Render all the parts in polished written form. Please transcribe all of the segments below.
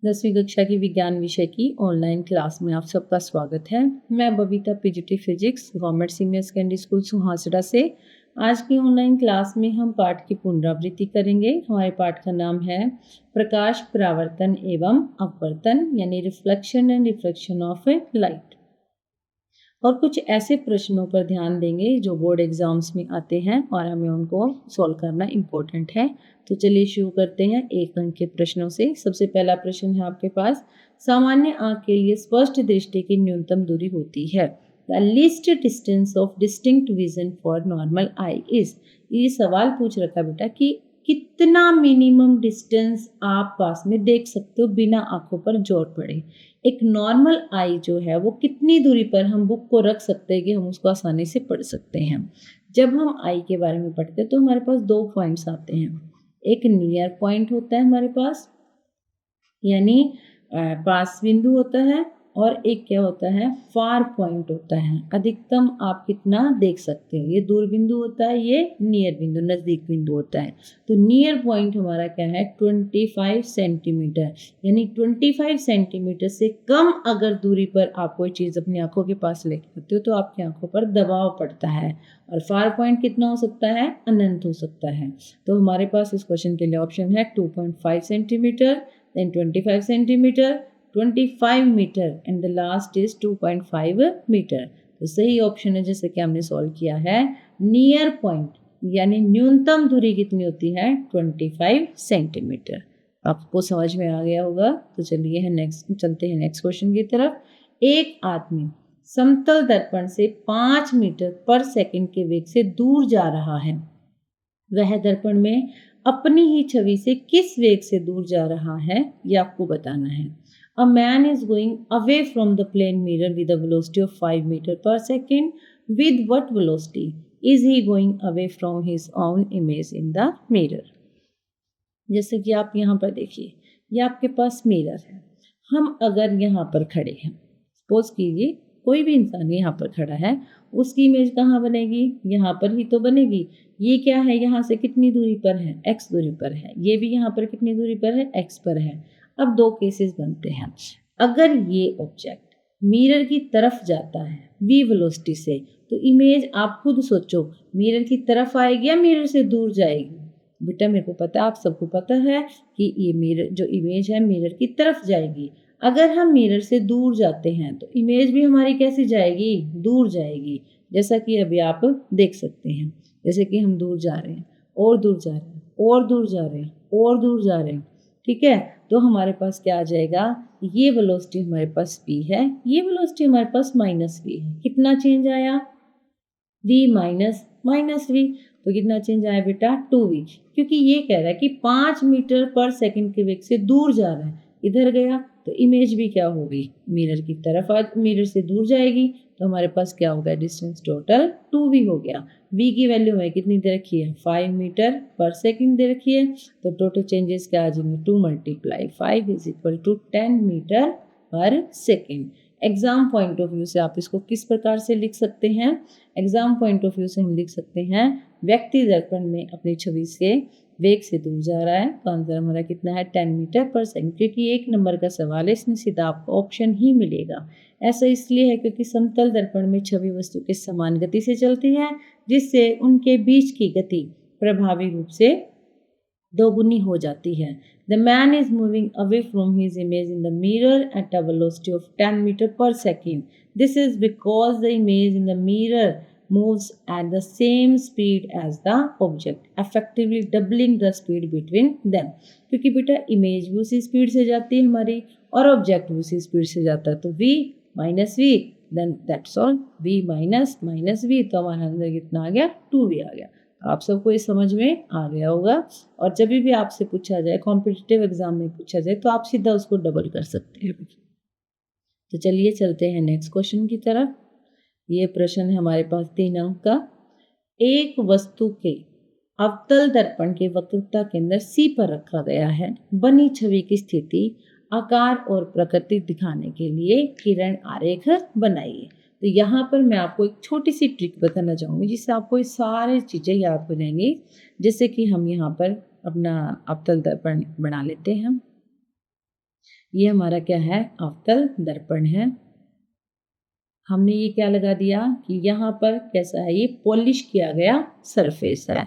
10वीं कक्षा की विज्ञान विषय की ऑनलाइन क्लास में आप सबका स्वागत है। मैं Babita PGT physics government senior secondary school Suhasra से। आज की ऑनलाइन क्लास में हम पाठ की पुनरावृत्ति करेंगे। हमारे पाठ का नाम है प्रकाश परावर्तन एवं अपवर्तन यानी reflection and refraction of light. और कुछ ऐसे प्रश्नों पर ध्यान देंगे जो बोर्ड एग्जाम्स में आते हैं और हमें उनको सॉल्व करना इम्पोर्टेंट है। तो चलिए शुरू करते हैं 1 अंक के प्रश्नों से। सबसे पहला प्रश्न है आपके पास, सामान्य आंख के लिए स्पष्ट दृष्टि की न्यूनतम दूरी होती है। The least distance of distinct vision for normal I is. ये सवाल पूछ रखा बेटा कि कितना मिनिमम डिस्टेंस आप पास में देख सकते हो बिना आंखों पर जोर पड़े। एक नॉर्मल आई जो है वो कितनी दूरी पर हम बुक को रख सकते हैं कि हम उसको आसानी से पढ़ सकते हैं। जब हम आई के बारे में पढ़ते हैं तो हमारे पास 2 पॉइंट्स आते हैं। एक नियर पॉइंट होता है हमारे पास, यानी पास बिंदु होता है, और एक क्या होता है, फार पॉइंट होता है। अधिकतम आप कितना देख सकते हो, ये दूर बिंदु होता है, ये नियर बिंदु नज़दीक बिंदु होता है। तो नियर पॉइंट हमारा क्या है, 25 सेंटीमीटर, यानी 25 सेंटीमीटर से कम अगर दूरी पर आप कोई चीज़ अपनी आंखों के पास लेके आते हो तो आपकी आंखों पर दबाव पड़ता है। और फार पॉइंट कितना हो सकता है, अनंत हो सकता है। तो हमारे पास इस क्वेश्चन के लिए ऑप्शन है 2.5 centimetre, then 25 centimeter, 25 metre and the last is 2.5 metre. तो सही ऑप्शन है जैसे कि हमने सॉल्व किया है नियर पॉइंट, यानी न्यूनतम दूरी कितनी होती है, 25 सेंटीमीटर। आपको समझ में आ गया होगा। तो चलिए चलते हैं नेक्स्ट क्वेश्चन की तरफ। एक आदमी समतल दर्पण से 5 मीटर पर सेकंड के वेग से दूर जा रहा है। वह दर्पण में अपनी ही छवि से किस वेग से दूर जा रहा है, ये आपको बताना है। A man is going away from the plane mirror with a velocity of 5 metre per second. With what velocity is he going away from his own image in the mirror. जैसे कि आप यहाँ पर देखिए, ये आपके पास मिरर है। हम अगर यहाँ पर खड़े हैं, सपोज कीजिए कोई भी इंसान यहाँ पर खड़ा है, उसकी इमेज कहाँ बनेगी, यहाँ पर ही तो बनेगी। ये क्या है, यहाँ से कितनी दूरी पर है, x दूरी पर है। ये भी यहाँ पर कितनी दूरी पर है, x पर है। अब 2 केसेस बनते हैं। अगर ये ऑब्जेक्ट मिरर की तरफ जाता है v वेलोसिटी से, तो इमेज आप खुद सोचो, मिरर की तरफ आएगी या मिरर से दूर जाएगी। बेटा मेरे को पता है, आप सबको पता है कि ये मिरर जो इमेज है मिरर की तरफ जाएगी। अगर हम मिरर से दूर जाते हैं तो इमेज भी हमारी कैसे जाएगी, दूर जाएगी। जैसा कि अभी आप देख सकते हैं, जैसे कि हम दूर जा रहे हैं और दूर जा रहे हैं और दूर जा रहे हैं और दूर जा रहे हैं, ठीक है। तो हमारे पास क्या आ जाएगा, ये वेलोसिटी हमारे पास v है, ये वेलोसिटी हमारे पास -v है। कितना चेंज आया, v माइनस माइनस v। तो कितना चेंज आया बेटा, 2v, क्योंकि ये कह रहा है कि 5 मीटर पर सेकंड के वेग से दूर जा रहा है। इधर गया तो इमेज भी क्या होगी, मिरर की तरफ, मिरर से दूर जाएगी। तो हमारे पास क्या होगा, डिस्टेंस टोटल 2v हो गया। v की वैल्यू है कितनी दे रखी है, 5 मीटर पर सेकंड दे रखी है। तो टोटल चेंजेस क्या आ जाएंगे, 2 × 5 = 10 मीटर पर second. Exam point of view से आप इसको किस प्रकार से लिख सकते हैं, एग्जाम पॉइंट ऑफ व्यू से हम लिख सकते हैं, व्यक्ति दर्पण में अपनी छवि से वेग से दूर जा रहा है। तो आंसर हमारा कितना है, 10 मीटर पर सेकंड। क्योंकि 1 नंबर का सवाल है, इसमें सीधा आपको ऑप्शन ही मिलेगा। ऐसा इसलिए है क्योंकि समतल दर्पण में छवि वस्तु के समान गति से चलती है, जिससे उनके बीच की गति प्रभावी रूप से दोगुनी हो जाती है। The man is moving away from his image in the mirror at a velocity of 10 meter per second. This is because the image in the mirror moves at the same speed as the object, effectively doubling the speed between them. क्योंकि बेटा image भी उसी speed से जाती है हमारी और object भी उसी स्पीड से जाता है। तो v minus v, then that's all, v minus minus v। तो हमारा आंसर कितना आ गया, 2v आ गया। आप सबको ये समझ में आ गया होगा। और जब भी आपसे पूछा जाए, कॉम्पिटिटिव एग्जाम में पूछा जाए, तो आप सीधा उसको डबल कर सकते हैं। तो चलिए चलते हैं नेक्स्ट क्वेश्चन की तरफ। ये प्रश्न है हमारे पास 3 अंक का। एक वस्तु के अवतल दर्पण के वक्रता केंद्र C पर रखा गया है। बनी छवि की स्थिति, आकार और प्रकृति दिखाने के लिए किरण आरेख बनाइए। तो यहाँ पर मैं आपको एक छोटी सी ट्रिक बताना चाहूँगी जिससे आपको ये सारी चीज़ें याद हो जाएंगी। जैसे कि हम यहाँ पर अपना अवतल दर्पण बना लेते हैं। ये हमारा क्या है, अवतल दर्पण है। हमने ये क्या लगा दिया कि यहाँ पर कैसा है, ये पॉलिश किया गया सरफेस है,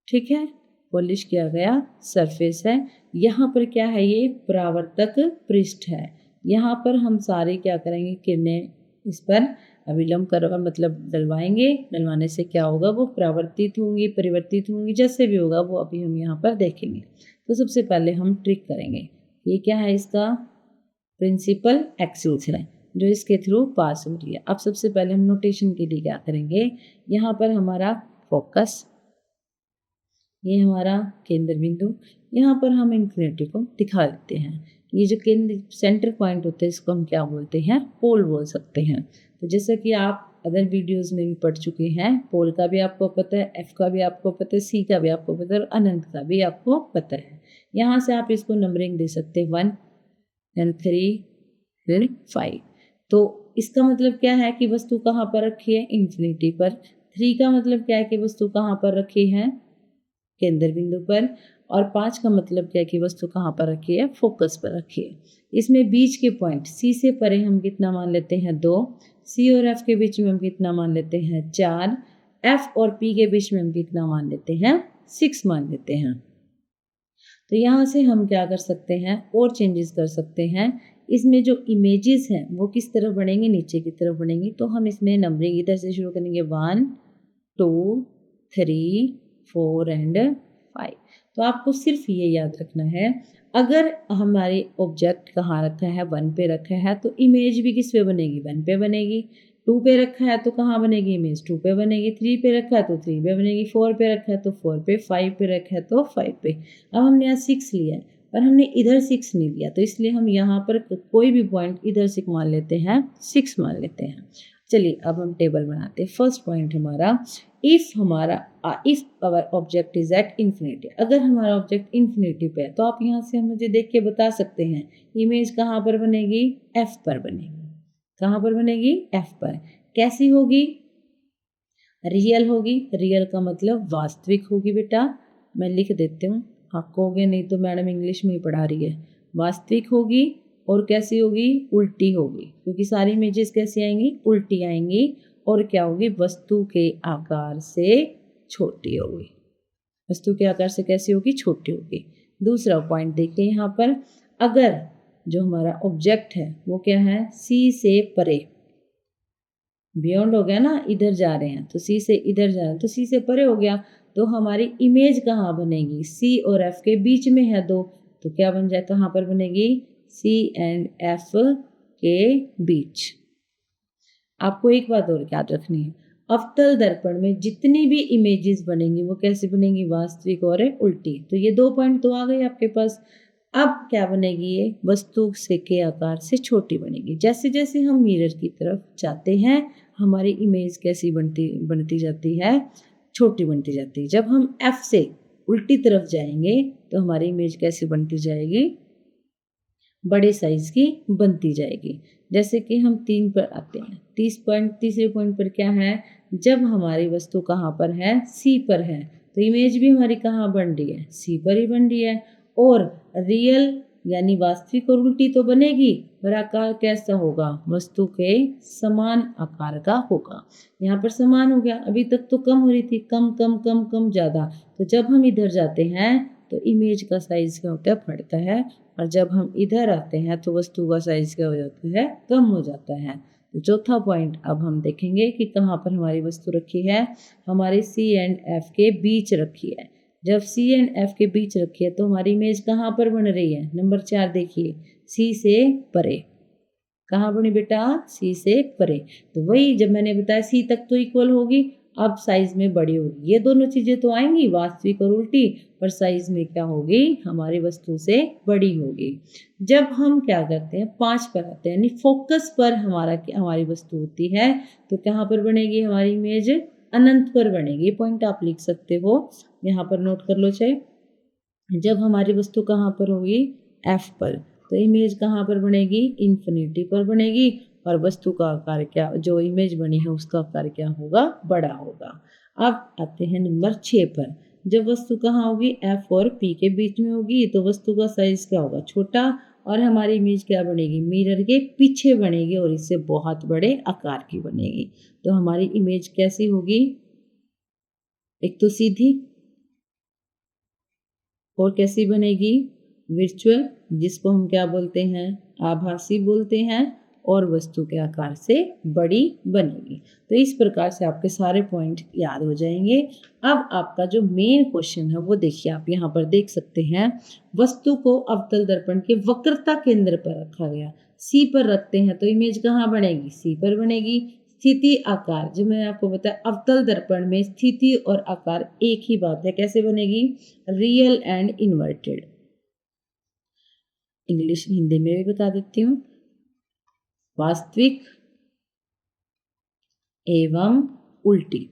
ठीक है, पॉलिश किया गया सरफेस है। यहाँ पर क्या है, ये परावर्तक पृष्ठ है। यहाँ पर हम सारे क्या करेंगे, किरणें इस पर अभिलंब कर मतलब डलवाएंगे। डलवाने से क्या होगा, वो परावर्तित होंगी, परिवर्तित होंगी, जैसे भी होगा वो अभी हम यहाँ पर देखेंगे। तो सबसे पहले हम ट्रिक करेंगे। ये क्या है, इसका प्रिंसिपल एक्सिस है जो इसके थ्रू पास हो रही है। अब सबसे पहले हम नोटेशन के लिए क्या करेंगे, यहाँ पर हमारा फोकस, ये हमारा केंद्र बिंदु, यहाँ पर हम इन्फिनिटी को दिखा देते हैं। ये जो केंद्र सेंटर पॉइंट होते हैं इसको हम क्या बोलते हैं, पोल बोल सकते हैं। तो जैसा कि आप अदर वीडियोस में भी पढ़ चुके हैं, पोल का भी आपको पता है, एफ का भी आपको पता है, सी का भी आपको पता है और अनंत का भी आपको पता है। यहाँ से आप इसको नंबरिंग दे सकते हैं 1 देन 3 फिर 5। तो इसका मतलब क्या है कि वस्तु कहाँ पर रखी है, इन्फिनिटी पर। 3 का मतलब क्या है कि वस्तु कहाँ पर रखी है, केंद्र बिंदु पर। और 5 का मतलब क्या है कि वस्तु कहाँ पर रखी है, फोकस पर रखी है। इसमें बीच के पॉइंट सी से परे हम कितना मान लेते हैं, 2। सी और एफ के बीच में हम कितना मान लेते हैं, 4। एफ और पी के बीच में हम कितना मान लेते हैं, 6 मान लेते हैं। तो यहाँ से हम क्या कर सकते हैं, और चेंजेस कर सकते हैं। इसमें जो इमेजेस हैं वो किस तरफ बढ़ेंगे, नीचे की तरफ बढ़ेंगे। तो हम इसमें नंबरिंग इधर से शुरू करेंगे, 1 2 3 4 एंड 5। तो आपको सिर्फ ये याद रखना है, अगर हमारे ऑब्जेक्ट कहाँ रखा है, 1 पे रखा है तो इमेज भी किस पे बनेगी, 1 पे बनेगी। 2 पे रखा है तो कहाँ बनेगी, इमेज 2 पे बनेगी। 3 पे रखा है तो 3 पे बनेगी। 4 पे रखा है तो 4 पे। 5 पे रखा है तो 5 पे। अब हमने यहाँ 6 लिया है पर हमने इधर 6 नहीं लिया, तो इसलिए हम यहाँ पर कोई भी पॉइंट इधर से मान लेते हैं, 6 मान लेते हैं। चलिए अब हम टेबल बनाते हैं। फर्स्ट पॉइंट हमारा, if our object is at infinity. अगर हमारा ऑब्जेक्ट इन्फिनिटी पे है तो आप यहाँ से मुझे देख के बता सकते हैं इमेज कहाँ पर बनेगी, एफ पर बनेगी। कहाँ पर बनेगी, एफ पर। कैसी होगी, रियल होगी। रियल का मतलब वास्तविक होगी बेटा, मैं लिख देती हूँ, आप कहोगे नहीं तो मैडम इंग्लिश में ही पढ़ा रही है। वास्तविक होगी। और कैसी होगी, उल्टी होगी, क्योंकि सारी इमेजेस कैसी आएंगी, उल्टी आएंगी। और क्या होगी, वस्तु के आकार से छोटी होगी। वस्तु के आकार से कैसी होगी, छोटी होगी। दूसरा पॉइंट देखिए यहाँ पर, अगर जो हमारा ऑब्जेक्ट है वो क्या है, सी से परे, बियॉन्ड हो गया ना, इधर जा रहे हैं तो सी से इधर जा रहे हैं तो सी से परे हो गया। तो हमारी इमेज कहाँ बनेगी, सी और एफ के बीच में है 2, तो क्या बन जाए, कहाँ पर बनेगी, सी एंड एफ के बीच। आपको एक बात और याद रखनी है, अवतल दर्पण में जितनी भी इमेजेस बनेंगी वो कैसे बनेंगी, वास्तविक और उल्टी। तो ये 2 पॉइंट तो आ गए आपके पास। अब क्या बनेगी, ये वस्तु से के आकार से छोटी बनेगी। जैसे जैसे हम मिरर की तरफ जाते हैं हमारी इमेज कैसी बनती जाती है, छोटी बनती जाती है। जब हम एफ से उल्टी तरफ जाएंगे तो हमारी इमेज कैसी बनती जाएगी, बड़े साइज की बनती जाएगी। जैसे कि हम 3 पर आते हैं। तीसरे पॉइंट पर क्या है, जब हमारी वस्तु कहाँ पर है, सी पर है, तो इमेज भी हमारी कहाँ बन रही है, सी पर ही बन रही है। और रियल यानी वास्तविक और उल्टी तो बनेगी, पर आकार कैसा होगा, वस्तु के समान आकार का होगा। यहाँ पर समान हो गया, अभी तक तो कम हो रही थी, कम कम कम कम ज़्यादा। तो जब हम इधर जाते हैं तो इमेज का साइज क्या होता है, बढ़ता है। और जब हम इधर आते हैं तो वस्तु का साइज क्या हो जाता है, कम हो जाता है। तो चौथा पॉइंट अब हम देखेंगे कि कहाँ पर हमारी वस्तु रखी है, हमारे सी एंड एफ के बीच रखी है। जब सी एंड एफ के बीच रखी है तो हमारी इमेज कहाँ पर बन रही है, नंबर 4 देखिए, सी से परे। कहाँ बनी बेटा, सी से परे। तो वही जब मैंने बताया सी तक तो इक्वल होगी, अब साइज में बड़ी होगी। ये दोनों चीजें तो आएंगी, वास्तविक और उल्टी, पर साइज में क्या होगी, हमारी वस्तु से बड़ी होगी। जब हम क्या करते हैं, 5 पर आते हैं, यानी फोकस पर हमारी वस्तु होती है, तो कहाँ पर बनेगी हमारी इमेज, अनंत पर बनेगी। ये पॉइंट आप लिख सकते हो, यहाँ पर नोट कर लो चाहे। जब हमारी वस्तु कहाँ पर होगी, एफ पर, तो इमेज कहाँ पर बनेगी, इन्फिनिटी पर बनेगी। और वस्तु का आकार क्या, जो इमेज बनी है उसका आकार क्या होगा, बड़ा होगा। अब आते हैं नंबर 6 पर। जब वस्तु कहाँ होगी, F और P के बीच में होगी, तो वस्तु का साइज क्या होगा, छोटा, और हमारी इमेज क्या बनेगी, मिरर के पीछे बनेगी और इससे बहुत बड़े आकार की बनेगी। तो हमारी इमेज कैसी होगी, एक तो सीधी, और कैसी बनेगी, वर्चुअल, जिसको हम क्या बोलते हैं, आभासी बोलते हैं, और वस्तु के आकार से बड़ी बनेगी। तो इस प्रकार से आपके सारे पॉइंट याद हो जाएंगे। अब आपका जो मेन क्वेश्चन है वो देखिए, आप यहाँ पर देख सकते हैं, वस्तु को अवतल दर्पण के वक्रता केंद्र पर रखा गया, सी पर रखते हैं तो इमेज कहाँ बनेगी, सी पर बनेगी। स्थिति आकार, जो मैंने आपको बताया अवतल दर्पण में स्थिति और आकार एक ही बात है, कैसे बनेगी, real and inverted. English Hindi में भी बता देती हूँ, वास्तविक एवं उल्टी।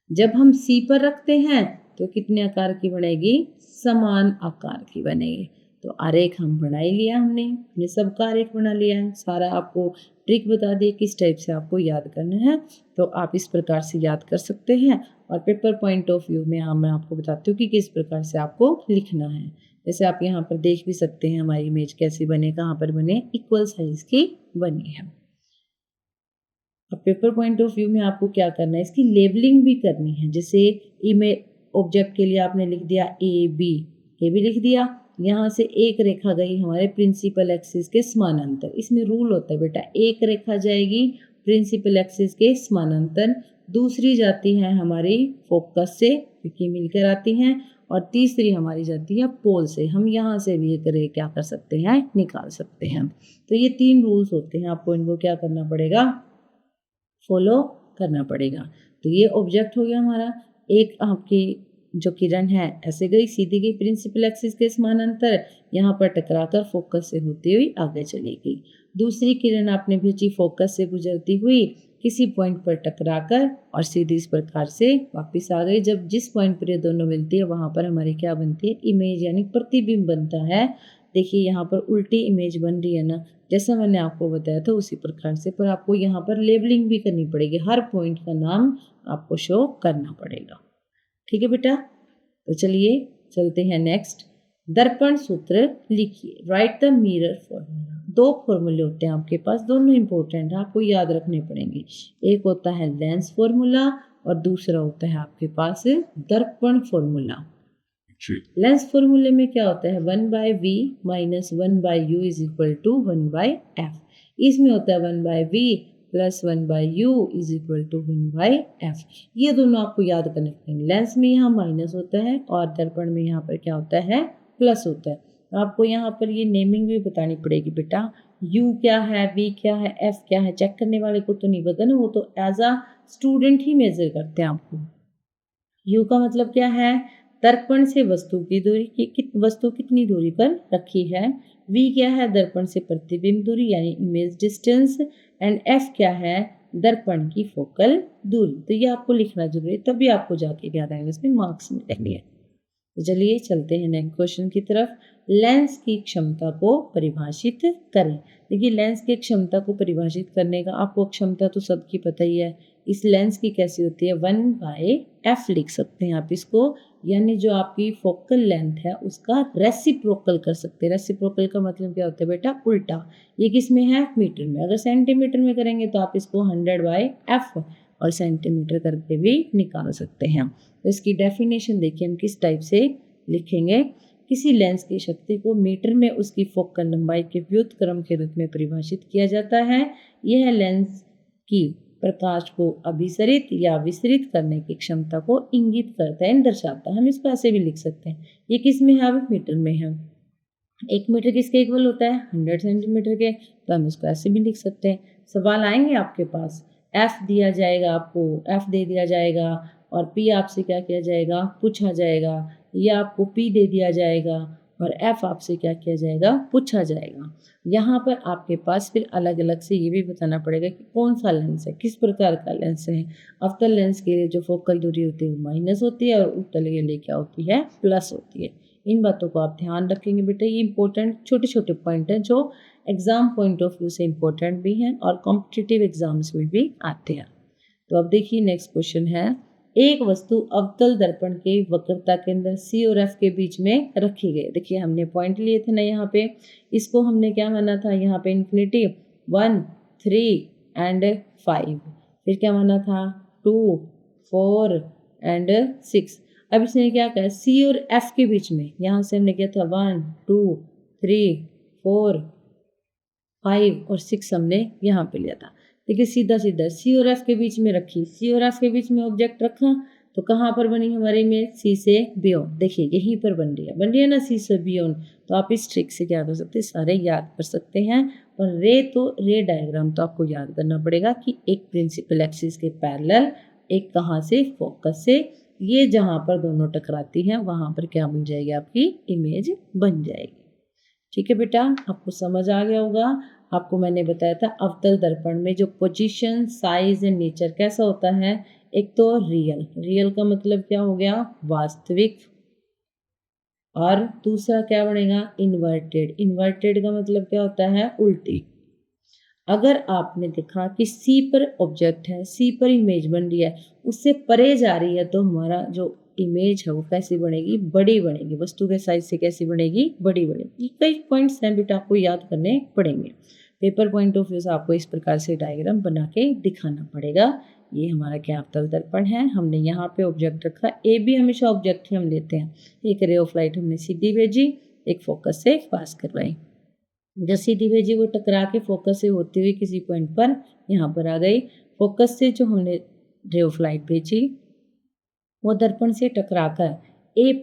जब हम सी पर रखते हैं तो कितने आकार की बनेगी, समान आकार की बनेगी। तो आरेख हम बना ही लिया, हमने सबका आरेख बना लिया है, सारा आपको ट्रिक बता दिए किस टाइप से आपको याद करना है। तो आप इस प्रकार से याद कर सकते हैं, और पेपर पॉइंट ऑफ व्यू में मैं आपको बताती हूँ कि किस प्रकार से आपको लिखना है। जैसे आप यहाँ पर देख भी सकते हैं हमारी इमेज कैसी बने, कहाँ पर बने, इक्वल साइज की बनी है। अब पेपर पॉइंट ऑफ व्यू में आपको क्या करना है, इसकी लेबलिंग भी करनी है। जैसे इमेज ऑब्जेक्ट के लिए आपने लिख दिया ए बी लिख दिया, यहाँ से एक रेखा गई हमारे प्रिंसिपल एक्सिस के समानांतर। इसमें रूल होता है बेटा, एक रेखा जाएगी प्रिंसिपल एक्सिस के समानांतर, दूसरी जाती है हमारी फोकस से, क्योंकि मिलकर आती हैं, और तीसरी हमारी जाती है पोल से। हम यहाँ से भी एक रे क्या कर सकते हैं, निकाल सकते हैं। तो ये 3 रूल्स होते हैं, आपको इनको क्या करना पड़ेगा, फॉलो करना पड़ेगा। तो ये ऑब्जेक्ट हो गया हमारा, एक आपकी जो किरण है ऐसे गई, सीधी गई प्रिंसिपल एक्सिस के समानांतर, यहाँ पर टकराकर फोकस से होती हुई आगे चली गई। दूसरी किरण आपने भेजी फोकस से गुजरती हुई, किसी पॉइंट पर टकराकर और सीधी इस प्रकार से वापस आ गई। जब जिस पॉइंट पर ये दोनों मिलती है वहाँ पर हमारी क्या बनती है, इमेज यानी प्रतिबिंब बनता है। देखिए यहाँ पर उल्टी इमेज बन रही है ना, जैसा मैंने आपको बताया था उसी प्रकार से, पर आपको यहाँ पर लेबलिंग भी करनी पड़ेगी, हर पॉइंट का नाम आपको शो करना पड़ेगा। ठीक है बेटा, तो चलिए चलते हैं नेक्स्ट। दर्पण सूत्र लिखिए, राइट द मिरर फॉर्मूला। 2 फॉर्मूले होते हैं आपके पास, दोनों इंपॉर्टेंट है, आपको याद रखने पड़ेंगे। एक होता है लेंस फॉर्मूला और दूसरा होता है आपके पास दर्पण फॉर्मूला। लेंस फॉर्मूले में क्या होता है, 1/v minus 1/u is equal to 1/f। इसमें होता है 1/v plus 1/u is equal to 1/f। ये दोनों आपको याद करने पड़ेंगे। लेंस में यहाँ माइनस होता है और दर्पण में यहाँ पर क्या होता है, प्लस होता है। आपको यहाँ पर ये नेमिंग भी बतानी पड़ेगी बेटा, u क्या है, v क्या है, f क्या है। चेक करने वाले को तो नहीं पता ना, वो तो एज अ स्टूडेंट ही मेजर करते हैं आपको। u का मतलब क्या है, दर्पण से वस्तु की दूरी, की वस्तु कितनी दूरी पर रखी है। v क्या है, दर्पण से प्रतिबिंब दूरी यानी इमेज डिस्टेंस। एंड f क्या है, दर्पण की फोकल दूरी। तो ये आपको लिखना जरूरी है, तभी आपको जाके याद आएगा, इसमें मार्क्स मिलेंगे। तो चलिए चलते हैं नेक्स्ट क्वेश्चन की तरफ। लेंस की क्षमता को परिभाषित करें। देखिए लेंस की क्षमता को परिभाषित करने का आपको क्षमता तो सबकी पता ही है। इस लेंस की कैसी होती है, 1/f लिख सकते हैं आप इसको, यानी जो आपकी फोकल लेंथ है उसका रेसिप्रोकल कर सकते हैं। रेसिप्रोकल का मतलब क्या होता है बेटा, उल्टा। ये किस में है, मीटर में। अगर सेंटीमीटर में करेंगे तो आप इसको 100/f और सेंटीमीटर करके भी निकाल सकते हैं। तो इसकी डेफिनेशन देखिए हम किस टाइप से लिखेंगे। किसी लेंस की शक्ति को मीटर में उसकी फोकल लंबाई के व्युत्क्रम के रूप में परिभाषित किया जाता है। यह लेंस की प्रकाश को अभिसरित या विसरित करने की क्षमता को इंगित करता है, दर्शाता है। हम इसको ऐसे भी लिख सकते हैं, ये किस में है, मीटर में है। 1 मीटर किसके इक्वल होता है, 100 सेंटीमीटर के। तो हम इसको ऐसे भी लिख सकते हैं। सवाल आएंगे आपके पास, f दिया जाएगा, आपको f दे दिया जाएगा और p आपसे क्या किया जाएगा, पूछा जाएगा, या आपको p दे दिया जाएगा और f आपसे क्या किया जाएगा, पूछा जाएगा। यहाँ पर आपके पास फिर अलग अलग से ये भी बताना पड़ेगा कि कौन सा लेंस है, किस प्रकार का लेंस है। अवतल लेंस के लिए जो फोकल दूरी होती है वो माइनस होती है और उत्तल के लिए क्या होती है, प्लस होती है। इन बातों को आप ध्यान रखेंगे बेटा। ये इंपॉर्टेंट छोटे छोटे पॉइंट हैं जो एग्जाम पॉइंट ऑफ व्यू से इम्पोर्टेंट भी हैं और कॉम्पिटिटिव एग्जाम्स में भी आते हैं। तो अब देखिए नेक्स्ट क्वेश्चन है, एक वस्तु अवतल दर्पण के वक्रता के अंदर C और F के बीच में रखी गई। देखिए हमने पॉइंट लिए थे ना यहाँ पे, इसको हमने क्या माना था, यहाँ पे इन्फिनिटी 1, 3 एंड 5, फिर क्या माना था 2, 4 एंड 6। अब इसने क्या कहा, C और F के बीच में, यहाँ से हमने किया था 1, 2, 3, 4, 5 और 6 हमने यहाँ पे लिया था। देखिए सीधा सीधा C और F के बीच में रखी, C और F के बीच में ऑब्जेक्ट रखा तो कहाँ पर बनी हमारी इमेज, C से बियॉन्ड। देखिए यहीं पर बन रही है ना C से बियॉन्ड। तो आप इस ट्रिक से क्या कर सकते हैं, सारे याद कर सकते हैं। और रे डायग्राम तो आपको याद करना पड़ेगा कि एक प्रिंसिपल एक्सिस के पैरेलल, एक कहाँ से, फोकस से, ये जहाँ पर दोनों टकराती हैं वहाँ पर क्या बन जाएगी, आपकी इमेज बन जाएगी। ठीक है बेटा, आपको समझ आ गया होगा। आपको मैंने बताया था अवतल दर्पण में जो पोजीशन, साइज एंड नेचर कैसा होता है। एक तो रियल का मतलब क्या हो गया, वास्तविक, और दूसरा क्या बनेगा, इन्वर्टेड का मतलब क्या होता है, उल्टी। अगर आपने देखा कि C पर ऑब्जेक्ट है, C पर इमेज बन रही है, उससे परे जा रही है, तो हमारा जो इमेज है वो कैसी बनेगी, बड़ी बनेगी। वस्तु के साइज से कैसी बनेगी, बड़ी बनेगी। कई पॉइंट्स हैं बेटा, आपको याद करने पड़ेंगे। पेपर पॉइंट ऑफ व्यू से आपको इस प्रकार से डायग्राम बना के दिखाना पड़ेगा। ये हमारा क्या अवतल दर्पण है, हमने यहाँ पे ऑब्जेक्ट रखा, ए भी हमेशा ऑब्जेक्ट ही हम लेते हैं। एक रे ऑफ लाइट हमने सीधी भेजी, एक फोकस से पास करवाई। जब सीधी भेजी वो टकरा के फोकस से होती हुई किसी पॉइंट पर यहाँ पर आ गई। फोकस से जो हमने रे ऑफ लाइट भेजी वो दर्पण से टकराकर ए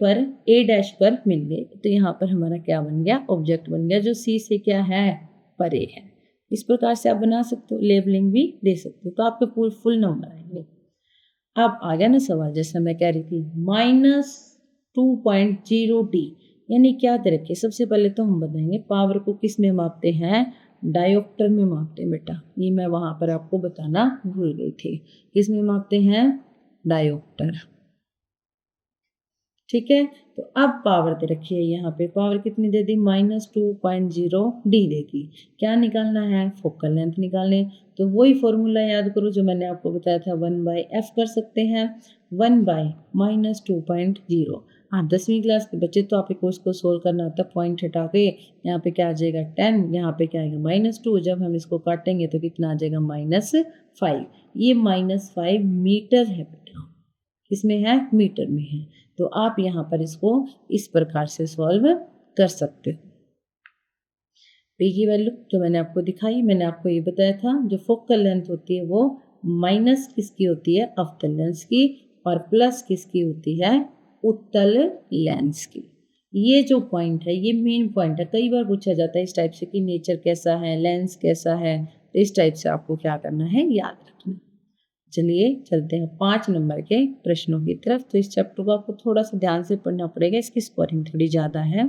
डैश पर मिल गई। तो यहाँ पर हमारा क्या बन गया, ऑब्जेक्ट बन गया, जो C से क्या है, परे है। इस प्रकार से आप बना सकते हो, लेबलिंग भी दे सकते हो, तो आपके फुल नंबर आएंगे। अब आ गया ना सवाल, जैसा मैं कह रही थी, -2.0D यानी क्या दे रखिए। सबसे पहले तो हम बताएंगे पावर को किस में मापते हैं, डायोप्टर में मापते हैं बेटा। ये मैं वहां पर आपको बताना भूल गई थी, किस में मापते हैं, डायोप्टर। ठीक है, तो अब पावर दे रखी है, यहाँ पे पावर कितनी दे दी, -2.0D दे दी। क्या निकालना है, फोकल लेंथ निकालने। तो वही फॉर्मूला याद करो जो मैंने आपको बताया था, 1/f कर सकते हैं, 1/-2.0। हाँ 10वीं क्लास के बच्चे तो आप इसको सोल्व करना होता है, पॉइंट हटा के यहाँ पे क्या आ जाएगा 10, यहाँ पे क्या आएगा -2। जब हम इसको काटेंगे तो कितना आ जाएगा, -5। ये -5 मीटर है बेटा, किसमें है, मीटर में है। तो आप यहाँ पर इसको इस प्रकार से सॉल्व कर सकते हो। पी की वैल्यू जो मैंने आपको दिखाई, मैंने आपको ये बताया था, जो फोकल लेंथ होती है वो माइनस किसकी होती है, अवतल लेंस की, और प्लस किसकी होती है, उत्तल लेंस की। ये जो पॉइंट है ये मेन पॉइंट है। कई बार पूछा जाता है इस टाइप से कि नेचर कैसा है, लेंस कैसा है, तो इस टाइप से आपको क्या करना है, याद रखना। चलिए चलते हैं 5 नंबर के प्रश्नों की तरफ। तो इस चैप्टर को आपको थोड़ा सा ध्यान से पढ़ना पड़ेगा, इसकी स्कोरिंग थोड़ी ज़्यादा है।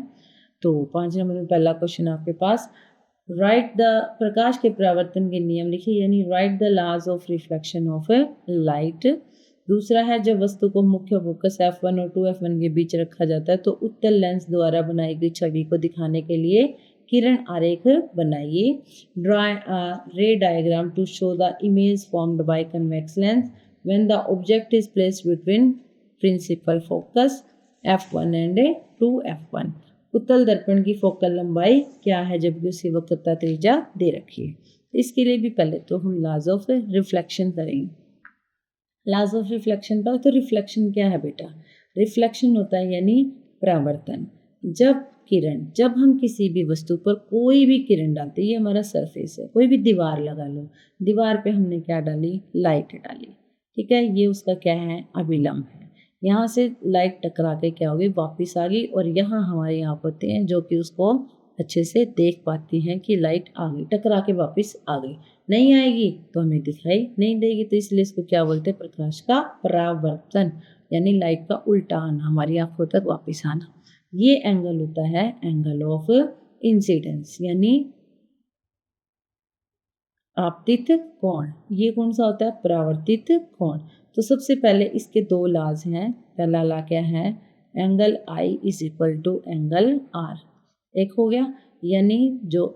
तो 5 नंबर में पहला क्वेश्चन आपके पास, राइट द, प्रकाश के परावर्तन के नियम लिखिए, यानी write the laws of reflection of light. दूसरा है, जब वस्तु को मुख्य फोकस F1 और 2F1 के बीच रखा जाता है तो उत्तल लेंस द्वारा बनाई गई छवि को दिखाने के लिए किरण आरेख बनाइए। Draw ray diagram to show the image formed by convex lens when the object is placed between principal focus F1 and 2F1। उत्तल दर्पण की फोकल लंबाई क्या है जबकि उसकी वक्रता त्रिज्या दे रखी है। इसके लिए भी पहले तो हम लॉज ऑफ रिफ्लेक्शन करेंगे। लॉज ऑफ रिफ्लेक्शन पर, तो रिफ्लेक्शन क्या है बेटा, रिफ्लेक्शन होता है यानी परावर्तन। जब हम किसी भी वस्तु पर कोई भी किरण डालते हैं, ये हमारा सरफेस है, कोई भी दीवार लगा लो, दीवार पे हमने क्या डाली, लाइट डाली, ठीक है, ये उसका क्या है, अभिलंब है। यहाँ से लाइट टकरा के क्या होगी, वापस आ गई, और यहाँ हमारे यहाँ होते हैं जो कि उसको अच्छे से देख पाती हैं कि लाइट आ गई, टकरा के वापस आ गई। नहीं आएगी तो हमें दिखाई नहीं देगी, तो इसलिए इसको क्या बोलते हैं, प्रकाश का परावर्तन, यानी लाइट का उल्टा आना, हमारी आंखों तक वापस आना। ये एंगल होता है एंगल ऑफ इंसिडेंस, यानी आपतित कोण। ये कौन सा होता है, परावर्तित कोण। तो सबसे पहले इसके 2 लॉज हैं। पहला लॉ क्या है, angle I is equal to angle R। एक हो गया, यानी जो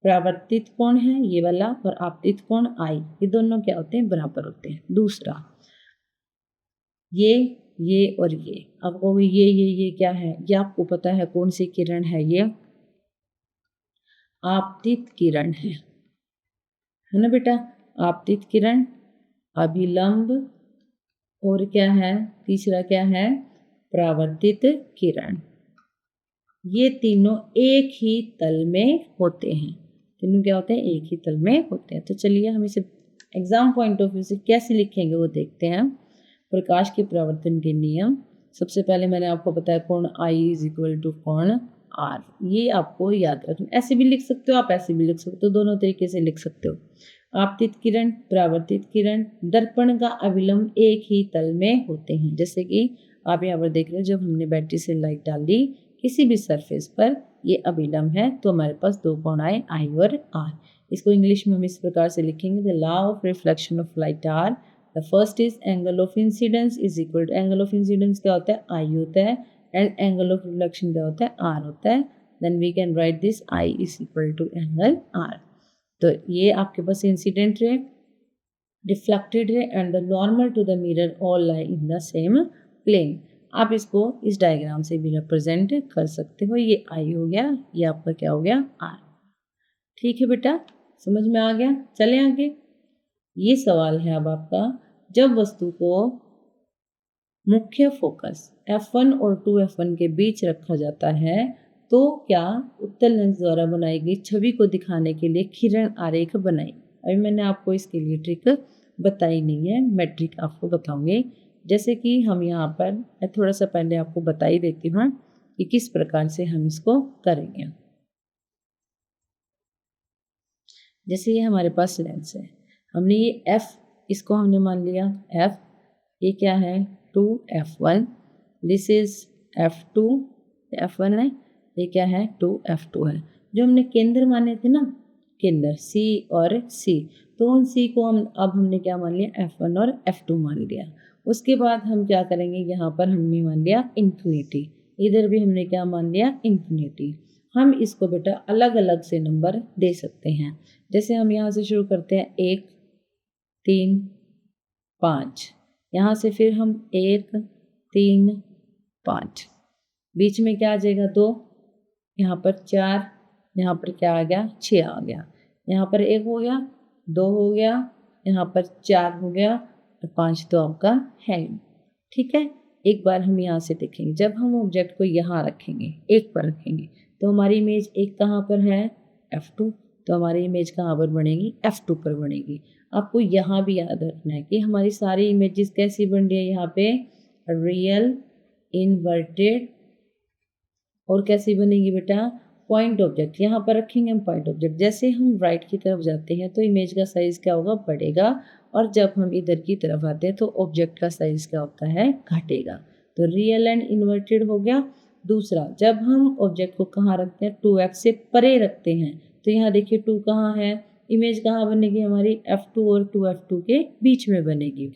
परावर्तित कोण है ये वाला और आपतित कोण I, ये दोनों क्या होते हैं, बराबर होते हैं। दूसरा, ये और ये। आप कहोगे ये क्या है? ये आपको पता है कौन सी किरण है? ये आपतित किरण है ना बेटा? आपतित किरण, अभिलंब और क्या है? तीसरा क्या है? परावर्तित किरण। ये तीनों एक ही तल में होते हैं। तीनों क्या होते हैं? एक ही तल में होते हैं। तो चलिए हम इसे एग्जाम पॉइंट ऑफ व्यू से कैसे लिखेंगे वो देखते हैं। प्रकाश के परावर्तन के नियम। सबसे पहले मैंने आपको बताया कोण I इज इक्वल टू कोण R। ये आपको याद रखना। ऐसे भी लिख सकते हो आप, ऐसे भी लिख सकते हो, दोनों तरीके से लिख सकते हो। आपतित किरण, परावर्तित किरण, दर्पण का अभिलंब एक ही तल में होते हैं। जैसे कि आप यहाँ पर देख रहे हो, जब हमने बैटरी से लाइट डाली किसी भी सरफेस पर, ये अभिलंब है, तो हमारे पास दो कोण आए, I और R। इसको इंग्लिश में हम इस प्रकार से लिखेंगे, the law of reflection of light are. The first is angle of incidence is equal to, angle of incidence क्या होता है? I होता है, एंड एंगल ऑफ रिफ्लेक्शन क्या होता है? R होता है। Then we can write this I is equal to angle R। तो ये आपके पास incident ray, reflected ray and the normal to the mirror all lie in the same plane. आप इसको इस डायग्राम से भी रिप्रेजेंट कर सकते हो। ये I हो गया, ये आपका क्या हो गया? R। ठीक है बेटा, समझ में आ गया? चले आगे। ये सवाल है अब आपका, जब वस्तु को मुख्य फोकस F1 और 2F1 के बीच रखा जाता है तो क्या उत्तल लेंस द्वारा बनाई गई छवि को दिखाने के लिए किरण आरेख बनाई? अभी मैंने आपको इसके लिए ट्रिक बताई नहीं है, मैं ट्रिक आपको बताऊंगी। जैसे कि हम यहाँ पर, मैं थोड़ा सा पहले आपको बता ही देती हूँ कि किस प्रकार से हम इसको करेंगे। जैसे ये हमारे पास लेंस है, हमने ये F, इसको हमने मान लिया F, ये क्या है? 2F1, this is F2, F1 है, ये क्या है? 2F2 है। जो हमने केंद्र माने थे ना, केंद्र C और C, तो उन C को हमने क्या मान लिया? F1 और F2 मान लिया। उसके बाद हम क्या करेंगे? यहाँ पर हमने मान लिया इन्फिनिटी, इधर भी हमने क्या मान लिया? इन्फिनिटी। हम इसको बेटा अलग अलग से नंबर दे सकते हैं। जैसे हम यहाँ से शुरू करते हैं 1, 3, 5, यहाँ से फिर हम 1, 3, 5, बीच में क्या आ जाएगा? 2, यहाँ पर 4, यहाँ पर क्या आ गया? 6 आ गया, यहाँ पर 1 हो गया, 2 हो गया, यहाँ पर 4 हो गया और 5 तो आपका है। ठीक है, एक बार हम यहाँ से देखेंगे, जब हम ऑब्जेक्ट को यहाँ रखेंगे, 1 पर रखेंगे, तो हमारी इमेज 1 कहाँ पर है? F2, तो हमारी इमेज कहाँ पर बनेगी? F2 पर बनेगी। आपको यहाँ भी याद रखना है कि हमारी सारी इमेजेस कैसी बन रही है यहाँ पे? रियल, इन्वर्टेड और कैसी बनेगी बेटा? Point object. यहाँ पर रखेंगे हम पॉइंट ऑब्जेक्ट। जैसे हम राइट की तरफ जाते हैं तो इमेज का साइज़ क्या होगा? बढ़ेगा, और जब हम इधर की तरफ आते हैं तो ऑब्जेक्ट का साइज़ क्या होता है? घटेगा। तो रियल एंड इन्वर्टेड हो गया। दूसरा, जब हम ऑब्जेक्ट को कहाँ रखते हैं? 2F से परे रखते हैं, तो यहाँ देखिए 2 कहाँ है? इमेज कहाँ बनेगी हमारी? F2 और 2F2 के बीच में बनेगी।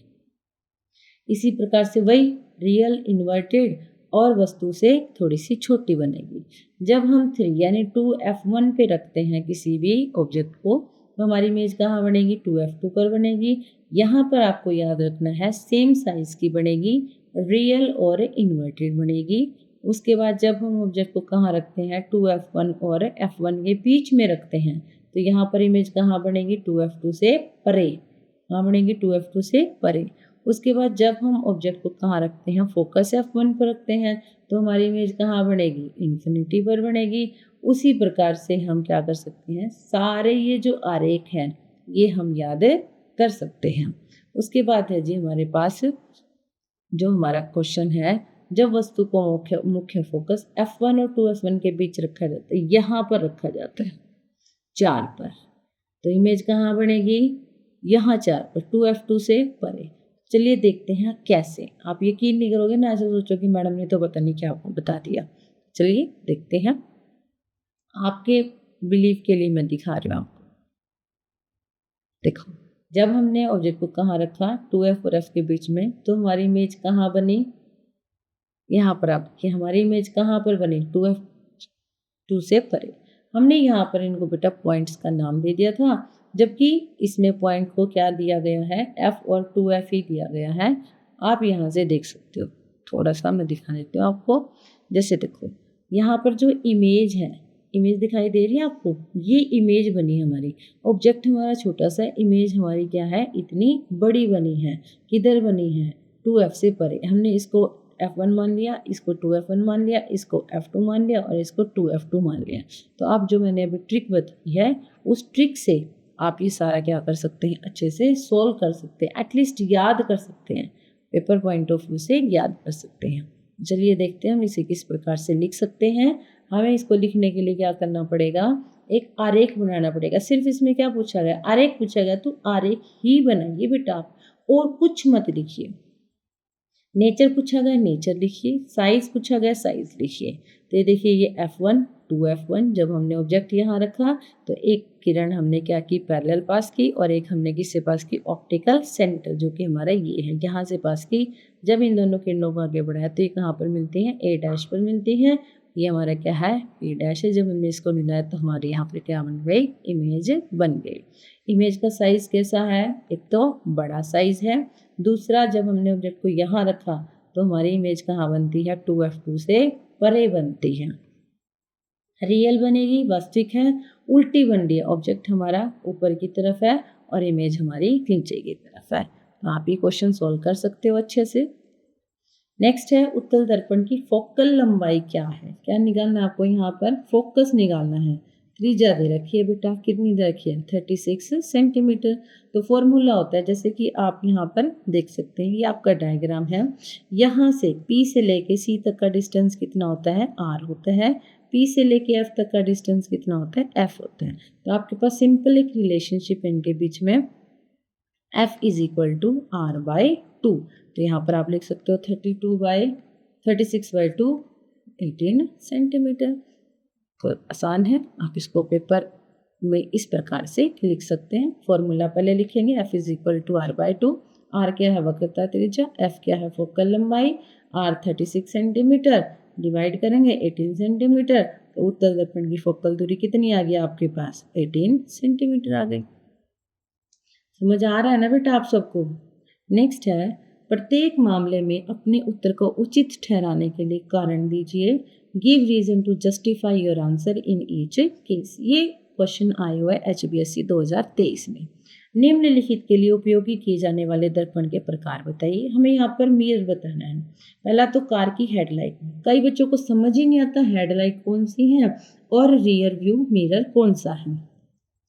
इसी प्रकार से वही रियल, इन्वर्टेड और वस्तु से थोड़ी सी छोटी बनेगी। जब हम 3 यानी 2F1 पे रखते हैं किसी भी ऑब्जेक्ट को, तो हमारी इमेज कहाँ बनेगी? 2F2 पर बनेगी। यहाँ पर आपको याद रखना है सेम साइज की बनेगी, रियल और इन्वर्टेड बनेगी। उसके बाद जब हम ऑब्जेक्ट को कहाँ रखते हैं? 2F1 और F1 के बीच में रखते हैं, तो यहाँ पर इमेज कहाँ बनेगी? 2F2 से परे। कहाँ बनेगी? 2F2 से परे। उसके बाद जब हम ऑब्जेक्ट को कहाँ रखते हैं? फोकस F1 पर रखते हैं, तो हमारी इमेज कहाँ बनेगी? इन्फिनिटी पर बनेगी। उसी प्रकार से हम क्या कर सकते हैं? सारे ये जो आरेख हैं ये हम याद कर सकते हैं। उसके बाद है जी हमारे पास जो हमारा क्वेश्चन है, जब वस्तु को मुख्य फोकस F1 और 2F1 के बीच रखा जाता है, यहाँ पर रखा जाता है 4 पर, तो इमेज कहाँ बनेगी? यहाँ 4 पर, 2F2 से परे। चलिए देखते हैं कैसे। आप यकीन नहीं करोगे ना, ऐसे सोचो कि मैडम ने तो पता नहीं क्या आपको बता दिया। चलिए देखते हैं, आपके बिलीव के लिए मैं दिखा रही हूँ आपको। देखो, जब हमने ऑब्जेक्ट को कहाँ रखा? 2F और F के बीच में, तो हमारी इमेज कहाँ बनी? यहाँ पर। आप देखिए हमारी इमेज कहाँ पर बनी? 2F2 से परे। हमने यहाँ पर इनको बेटा पॉइंट्स का नाम दे दिया था, जबकि इसमें पॉइंट को क्या दिया गया है? F और 2F ही दिया गया है। आप यहाँ से देख सकते हो। थोड़ा सा मैं दिखा देती हूँ आपको। जैसे देखो यहाँ पर जो इमेज है, इमेज दिखाई दे रही है आपको, ये इमेज बनी है हमारी। ऑब्जेक्ट हमारा छोटा सा, इमेज हमारी क्या है, इतनी बड़ी बनी है। किधर बनी है, 2F से परे। हमने इसको F1 मान लिया, इसको 2F1 मान लिया, इसको F2 मान लिया और इसको 2F2 मान लिया। तो आप जो मैंने अभी ट्रिक बताई है, उस ट्रिक से आप ये सारा क्या कर सकते हैं, अच्छे से सोल्व कर सकते हैं, एटलीस्ट याद कर सकते हैं, पेपर पॉइंट ऑफ व्यू से याद कर सकते हैं। चलिए देखते हैं हम इसे किस प्रकार से लिख सकते हैं। हमें इसको लिखने के लिए क्या करना पड़ेगा, एक आरेख बनाना पड़ेगा। सिर्फ इसमें क्या पूछा गया, आरेख पूछा गया, तो आरेख ही बनाइए बेटा आप, और कुछ मत लिखिए। नेचर पूछा गया, नेचर लिखिए। साइज पूछा गया, साइज लिखिए। तो ये देखिए, ये F1 2F1, जब हमने ऑब्जेक्ट यहाँ रखा तो एक किरण हमने क्या की, पैरेलल पास की, और एक हमने किससे पास की, ऑप्टिकल सेंटर, जो कि हमारा ये है, यहाँ से पास की। जब इन दोनों किरणों को आगे बढ़ाया तो ये कहाँ पर मिलती हैं, A' पर मिलती हैं। ये हमारा क्या है, P' है। जब हमने इसको मिलाया तो हमारे यहाँ पर क्या बन गई, इमेज बन गई। इमेज का साइज कैसा है, एक तो बड़ा साइज है, दूसरा जब हमने ऑब्जेक्ट को यहाँ रखा तो हमारी इमेज कहाँ बनती है, 2F2 से परे बनती है। रियल बनेगी, वास्तविक है, उल्टी बन रही है। ऑब्जेक्ट हमारा ऊपर की तरफ है और इमेज हमारी नीचे की तरफ है। तो आप ये क्वेश्चन सोल्व कर सकते हो अच्छे से। नेक्स्ट है, उत्तल दर्पण की फोकल लंबाई क्या है। क्या निकालना है आपको, यहाँ पर फोकस निकालना है। त्रिज्या दे रखी है बेटा, कितनी दे रखी है, 36 सेंटीमीटर। तो फॉर्मूला होता है, जैसे कि आप यहाँ पर देख सकते हैं, ये आपका डायग्राम है। यहाँ से P से लेके C तक का डिस्टेंस कितना होता है, R होता है। P से लेके F तक का डिस्टेंस कितना होता है, F होता है। तो आपके पास सिंपल एक रिलेशनशिप इनके बीच में, F = R/2। तो यहाँ पर आप लिख सकते हो 36/2 18 सेंटीमीटर। तो आसान है, आप इसको पेपर में इस प्रकार से लिख सकते हैं। फॉर्मूला पहले लिखेंगे, F = R/2। R क्या है, वक्रता त्रिज्या, F क्या है, फोकल लंबाई, R 36 सेंटीमीटर, डिवाइड करेंगे 18 सेंटीमीटर। तो उत्तल दर्पण की फोकल दूरी कितनी आ गई आपके पास, 18 सेंटीमीटर आ गई। समझ आ रहा है ना बेटा आप सबको। नेक्स्ट है, प्रत्येक मामले में अपने उत्तर को उचित ठहराने के लिए कारण दीजिए। Give reason to justify your answer in each case. ये क्वेश्चन आया हुआ है HBSC 2023 में। निम्नलिखित के लिए उपयोगी किए जाने वाले दर्पण के प्रकार बताइए। हमें यहाँ पर मिरर बताना है। पहला तो कार की हेडलाइट। कई बच्चों को समझ ही नहीं आता हेडलाइट कौन सी है और रियर व्यू मिरर कौन सा है।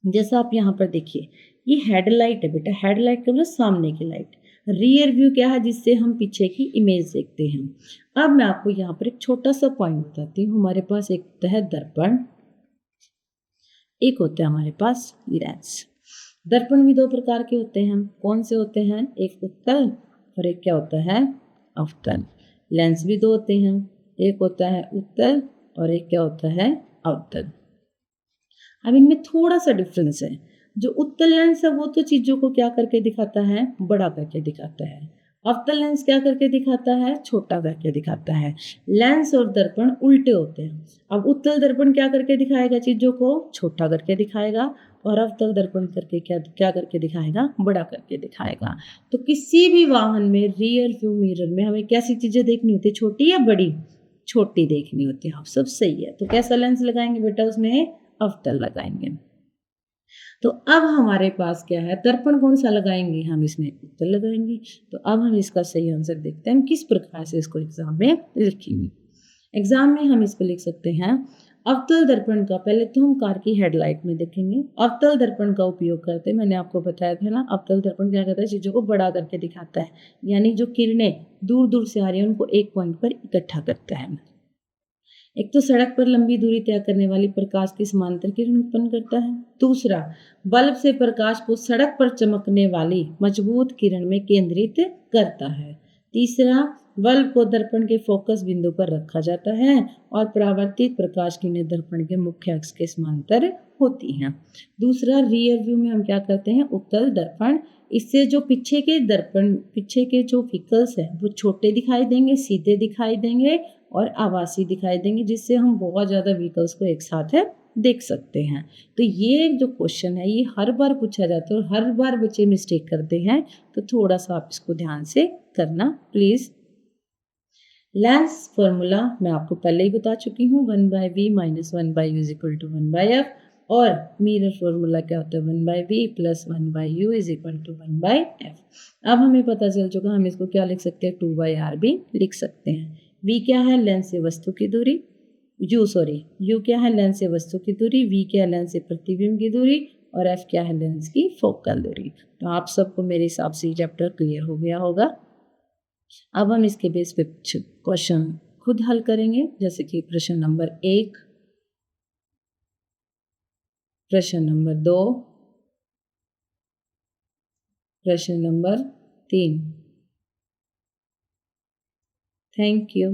जैसा आप यहाँ पर देखिए, ये हेडलाइट है बेटा, हेडलाइट का मतलब सामने की लाइट। रियर व्यू क्या है, जिससे हम पीछे की इमेज देखते हैं। अब मैं आपको यहाँ पर एक छोटा सा पॉइंट बताती हूँ। हमारे पास एक होता है दर्पण, एक होता है हमारे पास लेंस। दर्पण भी दो प्रकार के होते हैं। कौन से होते हैं, एक उत्तल और एक क्या होता है, अवतल। लेंस भी दो होते हैं, एक होता है उत्तल और एक क्या होता है, अवतल। अब इनमें थोड़ा सा डिफरेंस है। जो उत्तल लेंस है वो तो चीज़ों को क्या करके दिखाता है, बड़ा करके दिखाता है। अवतल लेंस क्या करके दिखाता है, छोटा करके दिखाता है। लेंस और दर्पण उल्टे होते हैं। अब उत्तल दर्पण क्या करके दिखाएगा, चीज़ों को छोटा करके दिखाएगा, और अवतल दर्पण करके क्या करके दिखाएगा, बड़ा करके दिखाएगा। तो किसी भी वाहन में रियर व्यू मिरर में हमें कैसी चीज़ें देखनी होती है, छोटी या बड़ी, छोटी देखनी होती है। आप सब सही है। तो कैसा लेंस लगाएंगे बेटा, उसमें अवतल लगाएंगे। तो अब हमारे पास क्या है, दर्पण कौन सा लगाएंगे, हम इसमें उत्तल लगाएंगे। तो अब हम इसका सही आंसर देखते हैं, हम किस प्रकार से इसको एग्जाम में लिखेंगे। एग्जाम में हम इसको लिख सकते हैं, अवतल दर्पण का, पहले तो हम कार की हेडलाइट में देखेंगे। अवतल दर्पण का उपयोग करते, मैंने आपको बताया था ना, अवतल दर्पण क्या करता है, चीज़ों को बड़ा करके दिखाता है। यानी जो किरणें दूर दूर से आ रही हैं उनको एक पॉइंट पर इकट्ठा करता है। एक तो सड़क पर लंबी दूरी तय करने वाली प्रकाश की समांतर किरण उत्पन्न करता है। दूसरा, बल्ब से प्रकाश को सड़क पर चमकने वाली मजबूत किरण में केंद्रित करता है। तीसरा, बल्ब को दर्पण के फोकस बिंदु पर रखा जाता है और परावर्तित प्रकाश किरणें दर्पण के मुख्य अक्ष के समांतर होती हैं। दूसरा, रियर व्यू में हम क्या करते हैं, उत्तल दर्पण। इससे जो पीछे के दर्पण, पीछे के जो व्हीकल्स हैं वो छोटे दिखाई देंगे, सीधे दिखाई देंगे और आभासी दिखाई देंगे, जिससे हम बहुत ज़्यादा व्हीकल्स को एक साथ देख सकते हैं। तो ये जो क्वेश्चन है ये हर बार पूछा जाता है और हर बार बच्चे मिस्टेक करते हैं, तो थोड़ा सा आप इसको ध्यान से करना प्लीज़। लेंस फार्मूला मैं आपको पहले ही बता चुकी हूँ, 1/v minus 1/u is equal to 1/f, और मिरर फार्मूला क्या होता है, 1/v plus 1/u is equal to 1/f। अब हमें पता चल चुका, हम इसको क्या लिख सकते हैं, 2/r भी लिख सकते हैं। v क्या है, लेंस से वस्तु की दूरी, u क्या है, लेंस से वस्तु की दूरी, v क्या है, लेंस से प्रतिबिंब की दूरी, और f क्या है, लेंस की फोकल दूरी। तो आप सबको मेरे हिसाब से ये चैप्टर क्लियर हो गया होगा। अब हम इसके बेस पे कुछ क्वेश्चन खुद हल करेंगे, जैसे कि प्रश्न नंबर 1, प्रश्न नंबर 2, प्रश्न नंबर 3। Thank you.